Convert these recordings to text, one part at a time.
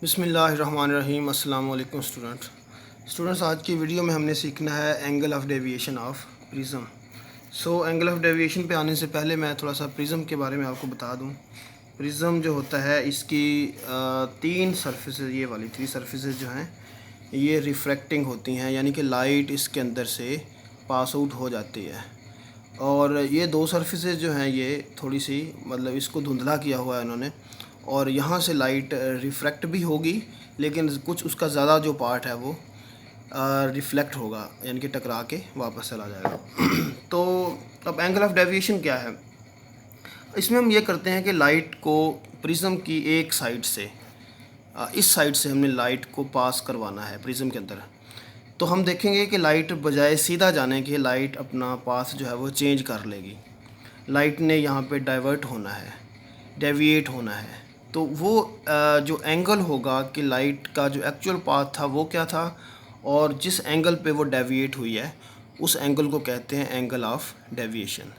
बिस्मिल्लाहिर्रहमानिर्रहीम। अस्सलाम वालेकुम स्टूडेंट्स, आज की वीडियो में हमने सीखना है angle of deviation of prism. Angle of deviation पे आने से पहले मैं थोड़ा सा प्रिज्म के बारे में आपको बता दूं। प्रिज्म जो होता है इसकी तीन सरफेसेस, ये वाली थ्री सरफेसेस जो हैं ये रिफ्रैक्टिंग होती हैं, यानी कि लाइट इसके अंदर से पास आउट हो जाती है। और ये दो सरफेसेस जो हैं ये थोड़ी सी मतलब इसको धुंधला किया हुआ है इन्होंने, और यहाँ से लाइट रिफ्रैक्ट भी होगी लेकिन कुछ उसका ज़्यादा जो पार्ट है वो रिफ्लेक्ट होगा, यानी कि टकरा के वापस चला जाएगा। तो अब एंगल ऑफ डेविएशन क्या है, इसमें हम ये करते हैं कि लाइट को प्रिज्म की एक साइड से इस साइड से हमने लाइट को पास करवाना है प्रिज्म के अंदर। तो हम देखेंगे कि लाइट बजाय सीधा जाने के लाइट अपना पाथ जो है वो चेंज कर लेगी। लाइट ने यहाँ पे डाइवर्ट होना है, डेविएट होना है। तो वो जो एंगल होगा कि लाइट का जो एक्चुअल पाथ था वो क्या था, और जिस एंगल पे वो डेविएट हुई है उस एंगल को कहते हैं एंगल ऑफ डेविएशन।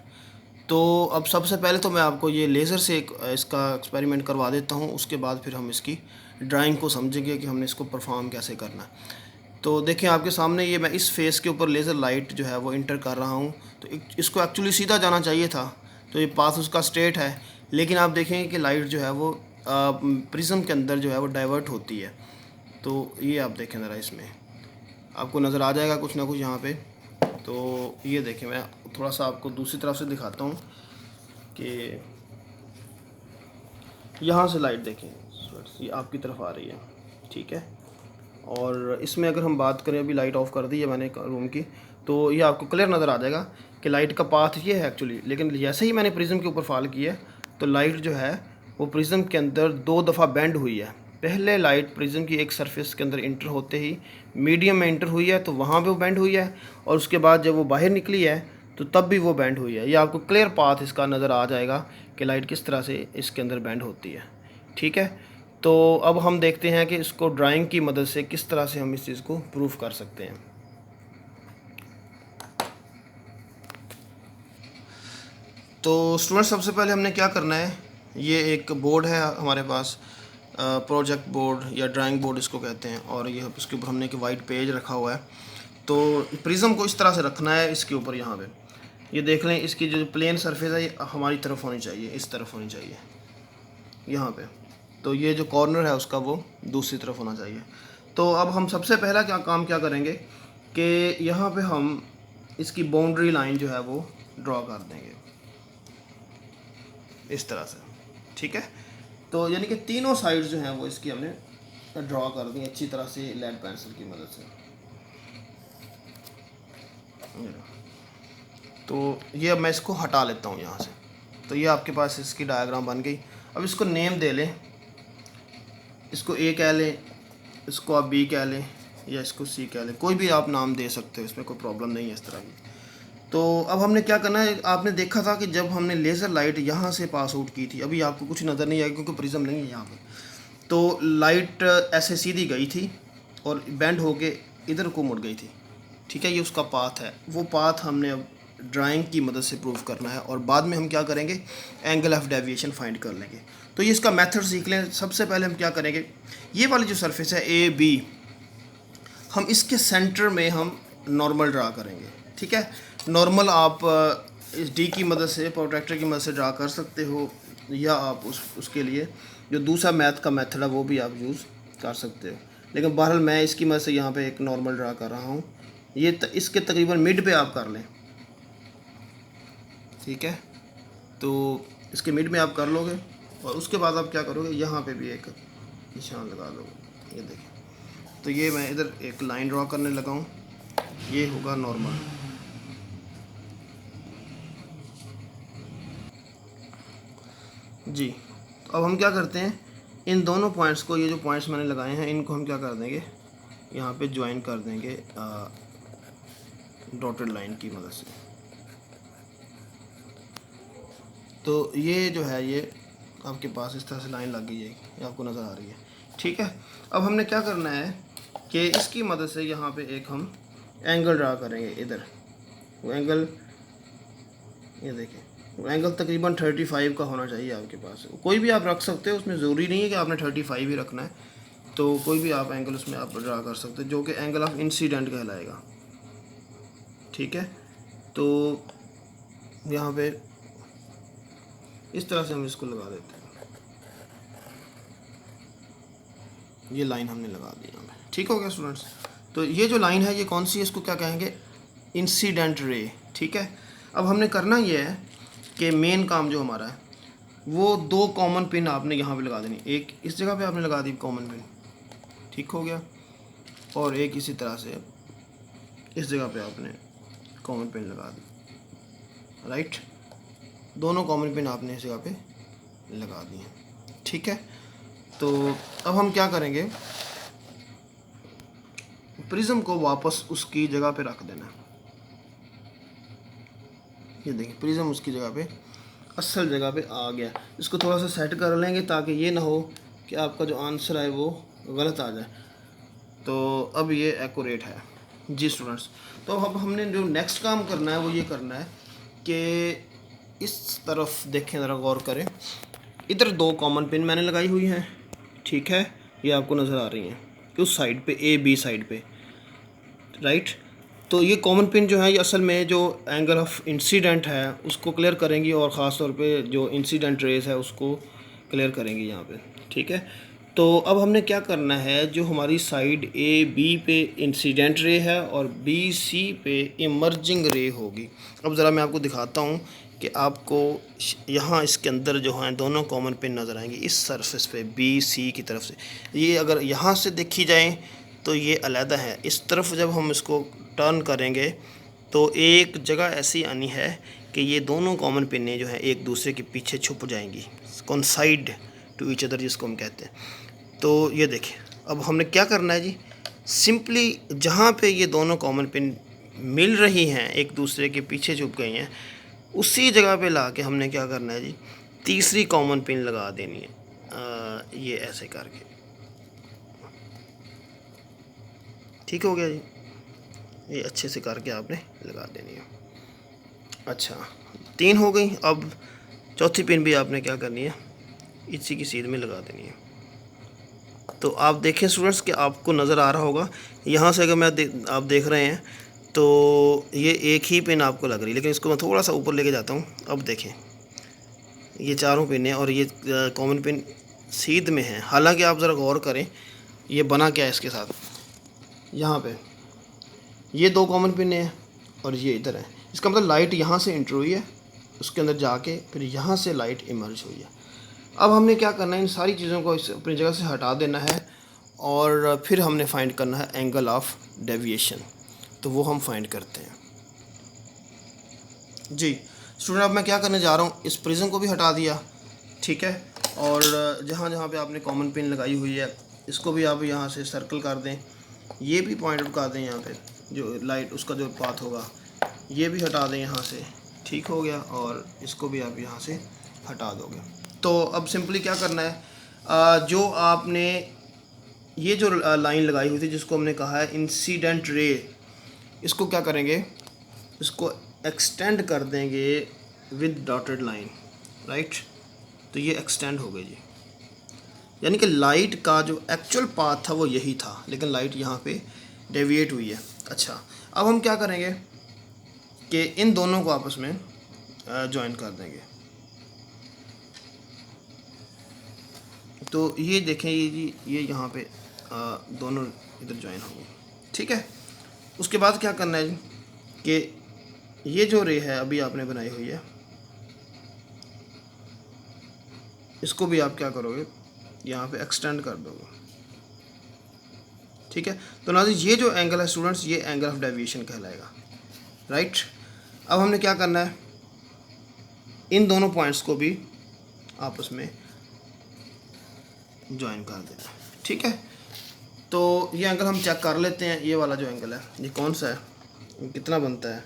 तो अब सबसे पहले तो मैं आपको ये लेज़र से इसका एक्सपेरिमेंट करवा देता हूँ, उसके बाद फिर हम इसकी ड्राइंग को समझेंगे कि हमने इसको परफॉर्म कैसे करना है। तो देखें आपके सामने ये मैं इस फेस के ऊपर लेज़र लाइट जो है वो इंटर कर रहा हूँ। तो इसको एक्चुअली सीधा जाना चाहिए था, तो ये पाथ उसका स्ट्रेट है, लेकिन आप देखेंगे कि लाइट जो है वो प्रिज्म के अंदर जो है वो डाइवर्ट होती है। तो ये आप देखें ज़रा, इसमें आपको नज़र आ जाएगा कुछ ना कुछ यहाँ पे। तो ये देखें, मैं थोड़ा सा आपको दूसरी तरफ से दिखाता हूँ कि यहाँ से लाइट देखें ये आपकी तरफ आ रही है, ठीक है। और इसमें अगर हम बात करें, अभी लाइट ऑफ कर दी है मैंने रूम की, तो ये आपको क्लियर नज़र आ जाएगा कि लाइट का पाथ ये है एक्चुअली। लेकिन जैसे ही मैंने प्रिज्म के ऊपर फॉल की है तो लाइट जो है वो प्रिज्म के अंदर दो दफ़ा बेंड हुई है। पहले लाइट प्रिज्म की एक सरफेस के अंदर इंटर होते ही मीडियम में इंटर हुई है तो वहाँ पे वो बेंड हुई है, और उसके बाद जब वो बाहर निकली है तो तब भी वो बेंड हुई है। ये आपको क्लियर पाथ इसका नज़र आ जाएगा कि लाइट किस तरह से इसके अंदर बेंड होती है, ठीक है। तो अब हम देखते हैं कि इसको ड्राइंग की मदद से किस तरह से हम इस चीज़ को प्रूफ कर सकते हैं। तो स्टूडेंट, सबसे पहले हमने क्या करना है, ये एक बोर्ड है हमारे पास, प्रोजेक्ट बोर्ड या ड्राइंग बोर्ड इसको कहते हैं, और ये इसके ऊपर हमने एक वाइट पेज रखा हुआ है। तो प्रिज्म को इस तरह से रखना है इसके ऊपर, यहाँ पे ये देख लें, इसकी जो प्लेन सरफेस है ये हमारी तरफ होनी चाहिए, इस तरफ होनी चाहिए यहाँ पे। तो ये जो कॉर्नर है उसका वो दूसरी तरफ होना चाहिए। तो अब हम सबसे पहला क्या करेंगे कि यहाँ पे हम इसकी बाउंड्री लाइन जो है वो ड्रॉ कर देंगे इस तरह से, ठीक है। तो यानी कि तीनों साइड्स जो हैं वो इसकी हमने ड्रॉ कर दी अच्छी तरह से लेड पेंसिल की मदद से। तो ये अब मैं इसको हटा लेता हूँ यहाँ से। तो ये आपके पास इसकी डायग्राम बन गई। अब इसको नेम दे लें, इसको ए कह लें, इसको आप बी कह लें, या इसको सी कह लें, कोई भी आप नाम दे सकते हो, इसमें कोई प्रॉब्लम नहीं है इस तरह की। तो अब हमने क्या करना है, आपने देखा था कि जब हमने लेज़र लाइट यहाँ से पास आउट की थी, अभी आपको कुछ नज़र नहीं आएगा क्योंकि प्रिज्म नहीं है यहाँ पर। तो लाइट ऐसे सीधी गई थी और बेंड होके इधर को मुड़ गई थी, ठीक है। ये उसका पाथ है, वो पाथ हमने अब ड्राइंग की मदद से प्रूव करना है, और बाद में हम क्या करेंगे, एंगल ऑफ डेविएशन फाइंड कर लेंगे। तो ये इसका मेथड सीख लें। सबसे पहले हम क्या करेंगे, ये वाली जो सरफेस है ए बी, हम इसके सेंटर में हम नॉर्मल ड्रा करेंगे, ठीक है। नॉर्मल आप इस डी की मदद से, प्रोट्रैक्टर की मदद से ड्रा कर सकते हो, या आप उसके लिए जो दूसरा मैथ का मेथड है वो भी आप यूज़ कर सकते हो। लेकिन बहरहाल मैं इसकी मदद से यहाँ पे एक नॉर्मल ड्रा कर रहा हूँ। ये इसके तकरीबन मिड पे आप कर लें, ठीक है। तो इसके मिड में आप कर लोगे, और उसके बाद आप क्या करोगे, यहाँ पे भी एक निशान लगा लोगे, ये देखिए। तो ये मैं इधर एक लाइन ड्रॉ करने लगा हूँ, ये होगा नॉर्मल। जी, तो अब हम क्या करते हैं, इन दोनों पॉइंट्स को, ये जो पॉइंट्स मैंने लगाए हैं इनको हम क्या कर देंगे, यहाँ पे ज्वाइन कर देंगे डॉटेड लाइन की मदद से। तो ये जो है ये आपके पास इस तरह से लाइन लग गई है, ये आपको नज़र आ रही है, ठीक है। अब हमने क्या करना है कि इसकी मदद से यहाँ पे एक हम एंगल ड्रा करेंगे इधर। वो एंगल, ये देखें, वो एंगल तकरीबन 35 का होना चाहिए आपके पास। कोई भी आप रख सकते हो, उसमें ज़रूरी नहीं है कि आपने 35 ही रखना है, तो कोई भी आप एंगल उसमें आप ड्रा कर सकते हो जो कि एंगल ऑफ इंसिडेंट कहलाएगा। ठीक है, तो यहाँ पे इस तरह से हम इसको लगा देते हैं। ये लाइन हमने लगा दी यहाँ पे। ठीक हो गया स्टूडेंट्स। तो ये जो लाइन है ये कौन सी है, इसको क्या कहेंगे, इंसिडेंट रे। ठीक है, अब हमने करना ये है कि मेन काम जो हमारा है वो दो कॉमन पिन आपने यहाँ पे लगा देनी। एक इस जगह पे आपने लगा दी कॉमन पिन, ठीक हो गया, और एक इसी तरह से इस जगह पे आपने कॉमन पिन लगा दी। राइट, दोनों कॉमन पिन आपने इस जगह पे लगा दिए। ठीक है, तो अब हम क्या करेंगे, प्रिज्म को वापस उसकी जगह पे रख देना। ये देखिए प्रिज्म उसकी जगह पे, असल जगह पे आ गया। इसको थोड़ा सा सेट कर लेंगे ताकि ये ना हो कि आपका जो आंसर है वो गलत आ जाए। तो अब ये एक्यूरेट है जी स्टूडेंट्स। तो अब हमने जो नेक्स्ट काम करना है वो ये करना है कि इस तरफ देखें, ज़रा गौर करें, इधर दो कॉमन पिन मैंने लगाई हुई हैं। ठीक है, ये आपको नज़र आ रही हैं उस साइड पे, ए बी साइड पे। राइट, तो ये कॉमन पिन जो है ये असल में जो एंगल ऑफ इंसिडेंट है उसको क्लियर करेंगी और ख़ास तौर पे जो इंसिडेंट रेस है उसको क्लियर करेंगी यहाँ पे। ठीक है, तो अब हमने क्या करना है, जो हमारी साइड ए बी पे इंसिडेंट रे है और बी सी पे इमर्जिंग रे होगी। अब ज़रा मैं आपको दिखाता हूँ कि आपको यहाँ इसके अंदर जो हैं दोनों कॉमन पिन नज़र आएंगे इस सरफेस पे बी सी की तरफ से। ये अगर यहाँ से देखी जाए तो ये अलहदा है, इस तरफ जब हम इसको टर्न करेंगे तो एक जगह ऐसी आनी है कि ये दोनों कॉमन पिनें जो हैं एक दूसरे के पीछे छुप जाएंगी, कॉन्साइड टू ईच अदर जिसको हम कहते हैं। तो ये देखें, अब हमने क्या करना है जी, सिंपली जहाँ पे ये दोनों कॉमन पिन मिल रही हैं एक दूसरे के पीछे छुप गई हैं, उसी जगह पे ला के हमने क्या करना है जी, तीसरी कॉमन पिन लगा देनी है। ये ऐसे करके, ठीक हो गया जी, ये अच्छे से करके आपने लगा देनी है। अच्छा, 3 हो गई। अब चौथी पिन भी आपने क्या करनी है, इसी की सीध में लगा देनी है। तो आप देखें स्टूडेंट्स कि आपको नज़र आ रहा होगा यहाँ से, अगर आप देख रहे हैं तो ये एक ही पिन आपको लग रही है, लेकिन इसको मैं थोड़ा सा ऊपर लेके जाता हूँ। अब देखें ये चारों पिन हैं और ये कॉमन पिन सीध में है। हालांकि आप ज़रा गौर करें ये बना क्या है इसके साथ, यहाँ पे ये दो कॉमन पिन हैं और ये इधर है। इसका मतलब लाइट यहाँ से इंटर हुई है, उसके अंदर जाके फिर यहाँ से लाइट इमर्ज हुई है। अब हमने क्या करना है, इन सारी चीज़ों को अपनी जगह से हटा देना है और फिर हमने फाइंड करना है एंगल ऑफ डेविएशन। तो वो हम फाइंड करते हैं जी स्टूडेंट। अब मैं क्या करने जा रहा हूँ, इस प्रिज्म को भी हटा दिया। ठीक है, और जहाँ जहाँ पे आपने कॉमन पिन लगाई हुई है इसको भी आप यहाँ से सर्कल कर दें, ये भी पॉइंट आउट कर दें यहाँ पे, जो लाइट उसका जो पाथ होगा ये भी हटा दें यहाँ से। ठीक हो गया, और इसको भी आप यहाँ से हटा दोगे। तो अब सिंपली क्या करना है, जो आपने ये जो लाइन लगाई हुई थी जिसको हमने कहा है इंसिडेंट रे, इसको क्या करेंगे, इसको एक्सटेंड कर देंगे विद डॉटेड लाइन। राइट, तो ये एक्सटेंड हो गई जी, यानी कि लाइट का जो एक्चुअल पाथ था वो यही था, लेकिन लाइट यहाँ पे डेविएट हुई है। अच्छा, अब हम क्या करेंगे कि इन दोनों को आपस में ज्वाइन कर देंगे। तो ये देखें ये जी, ये यहाँ पे दोनों इधर ज्वाइन होंगे। ठीक है, उसके बाद क्या करना है जी कि ये जो रे है अभी आपने बनाई हुई है, इसको भी आप क्या करोगे, यहाँ पे एक्सटेंड कर दोगे। ठीक है, तो नाज़रीन ये जो एंगल है स्टूडेंट्स, ये एंगल ऑफ डेविएशन कहलाएगा। राइट, अब हमने क्या करना है, इन दोनों पॉइंट्स को भी आपस में ज्वाइन कर देना। ठीक है, तो ये एंगल हम चेक कर लेते हैं। ये वाला जो एंगल है ये कौन सा है, कितना बनता है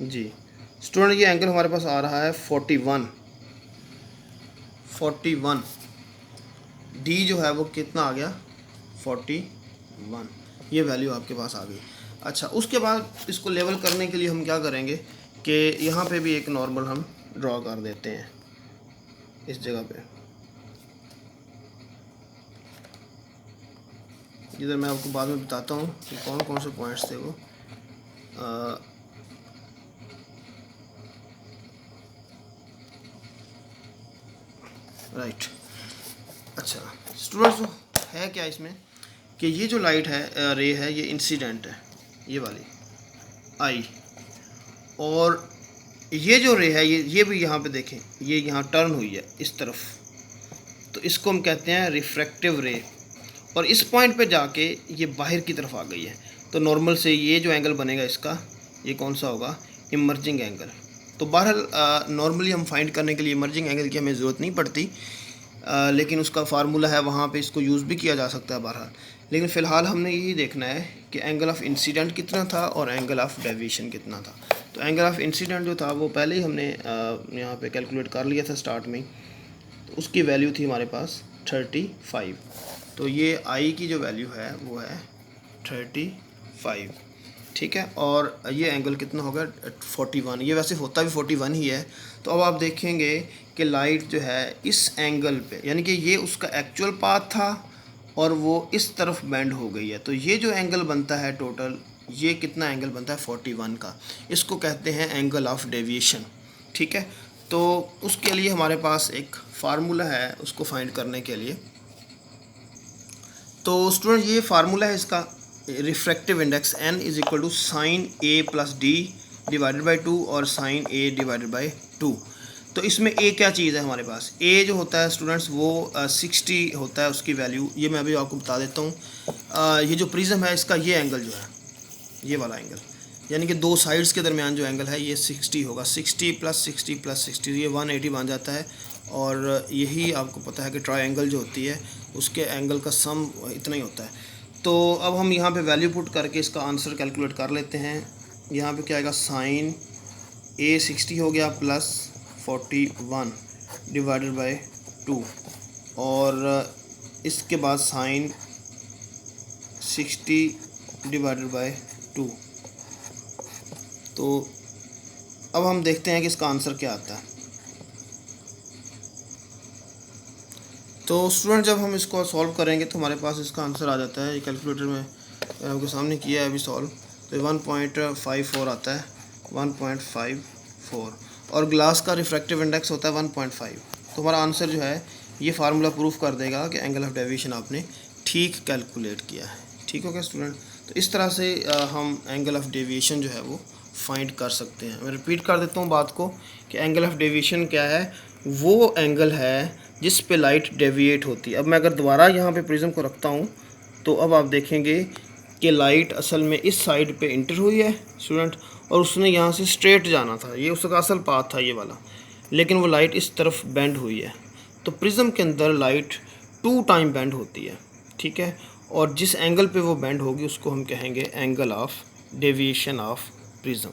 जी स्टूडेंट, ये एंगल हमारे पास आ रहा है 41। डी जो है वो कितना आ गया, 41, ये वैल्यू आपके पास आ गई। अच्छा, उसके बाद इसको लेवल करने के लिए हम क्या करेंगे कि यहाँ पे भी एक नॉर्मल हम ड्रॉ कर देते हैं। इस जगह पे, जिधर मैं आपको बाद में बताता हूँ कि कौन कौन से पॉइंट्स थे वो। राइट। अच्छा स्टूडेंट्स, है क्या इसमें कि ये जो लाइट है, रे है, ये इंसिडेंट है, ये वाली आई, और ये जो रे है ये भी यहाँ पे देखें, ये यहाँ टर्न हुई है इस तरफ, तो इसको हम कहते हैं रिफ्रैक्टिव रे, और इस पॉइंट पे जाके ये बाहर की तरफ आ गई है। तो नॉर्मल से ये जो एंगल बनेगा इसका, ये कौन सा होगा, इमर्जिंग एंगल। तो बहरहाल नॉर्मली हम फाइंड करने के लिए इमर्जिंग एंगल की हमें ज़रूरत नहीं पड़ती, लेकिन उसका फार्मूला है, वहाँ पे इसको यूज़ भी किया जा सकता है बहरहाल। लेकिन फ़िलहाल हमने यही देखना है कि एंगल ऑफ इंसिडेंट कितना था और एंगल ऑफ डेविएशन कितना था। तो एंगल ऑफ इंसिडेंट जो था वो पहले ही हमने यहाँ पे कैलकुलेट कर लिया था स्टार्ट में, तो उसकी वैल्यू थी हमारे पास 35। तो ये आई की जो वैल्यू है वो है 35, ठीक है। और ये एंगल कितना होगा 41, ये वैसे होता भी 41 ही है। तो अब आप देखेंगे कि लाइट जो है इस एंगल पे, यानी कि ये उसका एक्चुअल पाथ था और वो इस तरफ बेंड हो गई है, तो ये जो एंगल बनता है टोटल, ये कितना एंगल बनता है 41 का, इसको कहते हैं एंगल ऑफ डेविएशन, ठीक है। तो उसके लिए हमारे पास एक फार्मूला है उसको फाइंड करने के लिए। तो स्टूडेंट ये फार्मूला है इसका, refractive index n is equal to sine a plus D divided by 2 और साइन a डिवाइडेड बाई 2। तो इसमें a क्या चीज़ है हमारे पास, a जो होता है स्टूडेंट्स वो 60 होता है उसकी वैल्यू, ये मैं अभी आपको बता देता हूँ। ये जो प्रिज्म है इसका ये एंगल जो है, ये वाला एंगल, यानी कि दो साइड्स के दरमियान जो एंगल है ये 60 होगा, 60 प्लस 60 प्लस 60, ये 180 बन जाता है। और यही आपको पता है कि ट्रायंगल जो होती है उसके एंगल का सम इतना ही होता है। तो अब हम यहाँ पे वैल्यू पुट करके इसका आंसर कैलकुलेट कर लेते हैं। यहाँ पे क्या आएगा, साइन a 60 हो गया प्लस 41 डिवाइडेड बाय 2, और इसके बाद साइन 60 डिवाइडेड बाय 2। तो अब हम देखते हैं कि इसका आंसर क्या आता है। तो स्टूडेंट जब हम इसको सॉल्व करेंगे तो हमारे पास इसका आंसर आ जाता है, ये कैलकुलेटर में आपके सामने किया है अभी सॉल्व, तो 1.54 आता है, 1.54, और ग्लास का रिफ्रैक्टिव इंडेक्स होता है 1.5। तो हमारा आंसर जो है ये फार्मूला प्रूफ कर देगा कि एंगल ऑफ डेविएशन आपने ठीक कैलकुलेट किया है। ठीक हो गया स्टूडेंट। तो इस तरह से हम एंगल ऑफ डेविएशन जो है वो फाइंड कर सकते हैं। मैं रिपीट कर देता हूँ बात को कि एंगल ऑफ डेविएशन क्या है, वो एंगल है जिस पे लाइट डेविएट होती है। अब मैं अगर दोबारा यहाँ पे प्रिज्म को रखता हूँ तो अब आप देखेंगे कि लाइट असल में इस साइड पे इंटर हुई है स्टूडेंट, और उसने यहाँ से स्ट्रेट जाना था, ये उसका असल पाथ था ये वाला, लेकिन वो लाइट इस तरफ बेंड हुई है। तो प्रिज्म के अंदर लाइट 2 टाइम बेंड होती है, ठीक है, और जिस एंगल पे वो बेंड होगी उसको हम कहेंगे angle of deviation of prism.